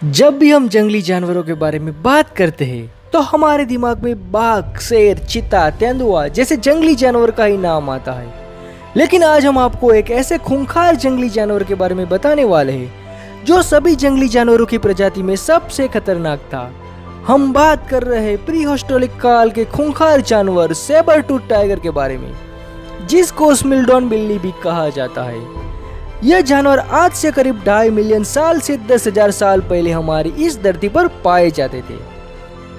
जब भी हम जंगली जानवरों के बारे में बात करते हैं तो हमारे दिमाग में बाघ, शेर, चीता, तेंदुआ जैसे जंगली जानवर का ही नाम आता है। लेकिन आज हम आपको एक ऐसे खूंखार जंगली जानवर के बारे में बताने वाले हैं जो सभी जंगली जानवरों की प्रजाति में सबसे खतरनाक था। हम बात कर रहे हैं प्री हिस्टोरिक काल के खूंखार जानवर सेबर टूथ टाइगर के बारे में, जिसको स्मिल्डॉन बिल्ली भी कहा जाता है। यह जानवर आज से करीब 2.5 मिलियन साल से 10,000 साल पहले हमारी इस धरती पर पाए जाते थे।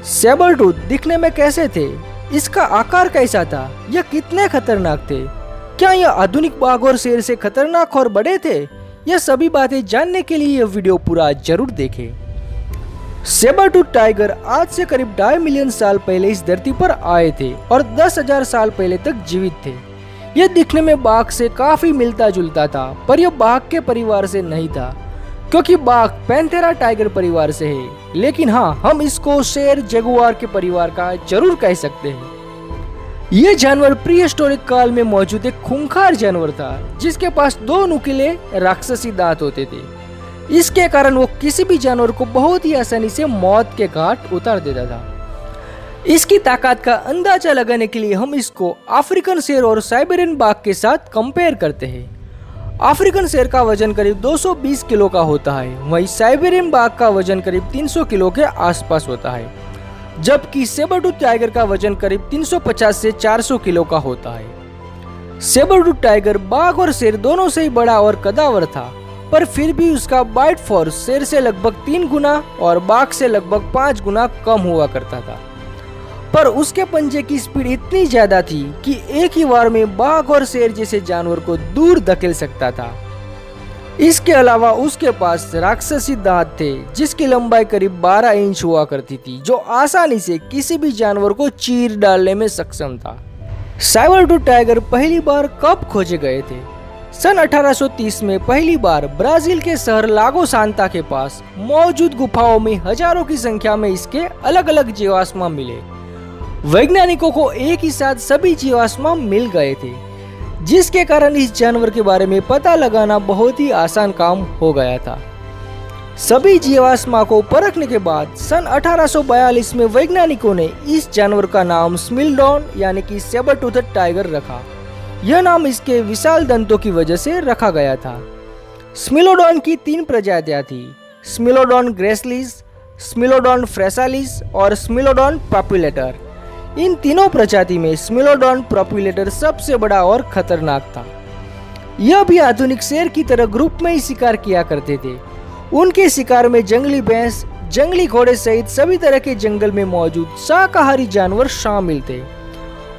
सेबर टूथ दिखने में कैसे थे, इसका आकार कैसा था, यह कितने खतरनाक थे, क्या यह आधुनिक बाघ और शेर से खतरनाक और बड़े थे, यह सभी बातें जानने के लिए यह वीडियो पूरा जरूर देखें। सेबर टूथ टाइगर आज से करीब 2.5 मिलियन साल पहले इस धरती पर आए थे और 10,000 साल पहले तक जीवित थे। यह दिखने में बाघ से काफी मिलता जुलता था, पर यह बाघ के परिवार से नहीं था, क्योंकि बाघ पैंथेरा टाइगर परिवार से है। लेकिन हाँ, हम इसको शेर जगुआर के परिवार का जरूर कह सकते हैं। यह जानवर प्री हिस्टोरिक काल में मौजूद एक खूंखार जानवर था, जिसके पास 2 नुकीले राक्षसी दांत होते थे। इसके कारण वो किसी भी जानवर को बहुत ही आसानी से मौत के घाट उतार देता था। इसकी ताकत का अंदाजा लगाने के लिए हम इसको अफ्रीकन शेर और साइबेरियन बाघ के साथ कंपेयर करते हैं। अफ्रीकन शेर का वजन करीब 220 किलो का होता है, वहीं साइबेरियन बाघ का वजन करीब 300 किलो के आसपास होता है, जबकि सेबर टूथ टाइगर का वजन करीब 350 से 400 किलो का होता है। सेबर टूथ टाइगर बाघ और शेर दोनों से ही बड़ा और कदावर था, पर फिर भी उसका बाइट फोर्स शेर से लगभग 3 गुना और बाघ से लगभग 5 गुना कम हुआ करता था। पर उसके पंजे की स्पीड इतनी ज्यादा थी कि एक ही बार में बाघ और शेर जैसे जानवर को दूर धकेल सकता था। इसके अलावा उसके पास राक्षसी दांत थे, जिसकी लंबाई करीब 12 इंच हुआ करती थी, जो आसानी से किसी भी जानवर को चीर डालने में सक्षम था। सेबर टूथ टाइगर पहली बार कब खोजे गए थे? सन 1830 में पहली बार ब्राजील के शहर लागो सांता के पास मौजूद गुफाओं में हजारों की संख्या में इसके अलग अलग जीवाश्म मिले। वैज्ञानिकों को एक ही साथ सभी जीवाश्म मिल गए थे, जिसके कारण इस जानवर के बारे में पता लगाना बहुत ही आसान काम हो गया था। सभी जीवाश्म को परखने के बाद सन 1842 में वैज्ञानिकों ने इस जानवर का नाम स्मिल्डॉन यानी कि सेबर टूथड टाइगर रखा। यह नाम इसके विशाल दंतों की वजह से रखा गया था। स्मिलोडॉन की 3 प्रजातियां थी, स्मिलोडॉन ग्रेसिलिस, स्मिलोडॉन फ्रेसालिस और स्मिलोडॉन पॉपुलेटर। इन तीनों प्रजाति में स्मिलोडॉन पॉपुलेटर सबसे बड़ा और खतरनाक था। यह भी आधुनिक शेर की तरह ग्रुप में ही शिकार किया करते थे। उनके शिकार में जंगली भैंस, जंगली घोड़े सहित सभी तरह के जंगल में मौजूद शाकाहारी जानवर शामिल थे।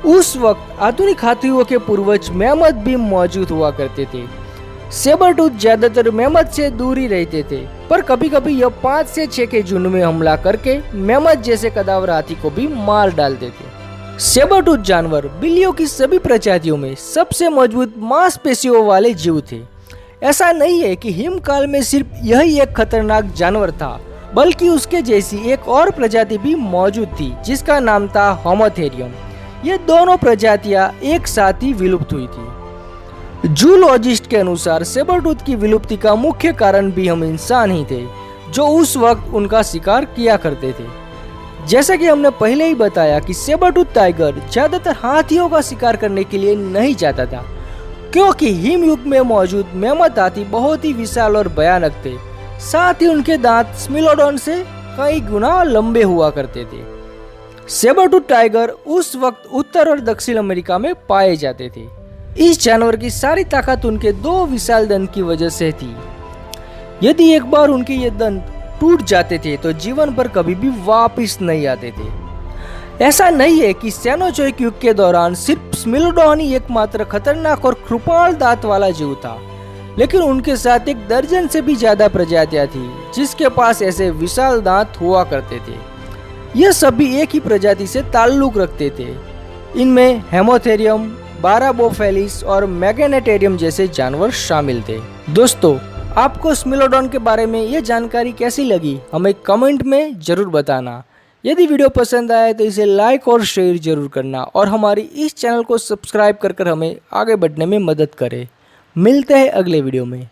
उस वक्त आधुनिक हाथियों के पूर्वज मेमथ भी मौजूद हुआ करते थे। सेबर टूथ ज्यादातर मेमथ से दूर ही रहते थे, पर कभी कभी यह 5 से 6 के झुंड में हमला करके मेमथ जैसे कदावर हाथी को भी मार डालते थे। सेबर टूथ जानवर बिल्लियों की सभी प्रजातियों में सबसे मजबूत मांसपेशियों वाले जीव थे। ऐसा नहीं है कि हिमकाल में सिर्फ यही एक खतरनाक जानवर था, बल्कि उसके जैसी एक और प्रजाति भी मौजूद थी, जिसका नाम था होमोथेरियम। ये दोनों प्रजातियां एक साथ ही विलुप्त हुई थी। जूलॉजिस्ट के अनुसार सेबर टूथ की विलुप्ति का मुख्य कारण भी हम इंसान ही थे, जो उस वक्त उनका शिकार किया करते थे। जैसा कि हमने पहले ही बताया कि सेबर टूथ टाइगर ज्यादातर हाथियों का शिकार करने के लिए नहीं जाता था, क्योंकि हिमयुग में मौजूद मेमथ हाथी बहुत ही विशाल और भयानक थे। साथ ही उनके दांत स्मिलोडॉन से कई गुना लंबे हुआ करते थे। सेबर टूथ टाइगर उस वक्त उत्तर और दक्षिण अमेरिका में पाए जाते थे। इस जानवर की सारी ताकत उनके 2 विशाल दंत की वजह से थी। यदि एक बार उनके ये दंत टूट जाते थे तो जीवन पर कभी भी वापस नहीं आते थे। ऐसा नहीं है कि सैनोचोइक युग के दौरान सिर्फ स्मिलोडॉन ही एकमात्र खतरनाक और कृपाल दांत वाला जीव था, लेकिन उनके साथ 1 दर्जन से भी ज्यादा प्रजातियां थी, जिसके पास ऐसे विशाल दांत हुआ करते थे। यह सभी एक ही प्रजाति से ताल्लुक रखते थे। इनमें हेमोथेरियम, बाराबोफेलिस और मैग्नेटेरियम जैसे जानवर शामिल थे। दोस्तों, आपको स्मिलोडॉन के बारे में ये जानकारी कैसी लगी, हमें कमेंट में जरूर बताना। यदि वीडियो पसंद आए तो इसे लाइक और शेयर जरूर करना और हमारी इस चैनल को सब्सक्राइब कर हमें आगे बढ़ने में मदद करें। मिलते हैं अगले वीडियो में।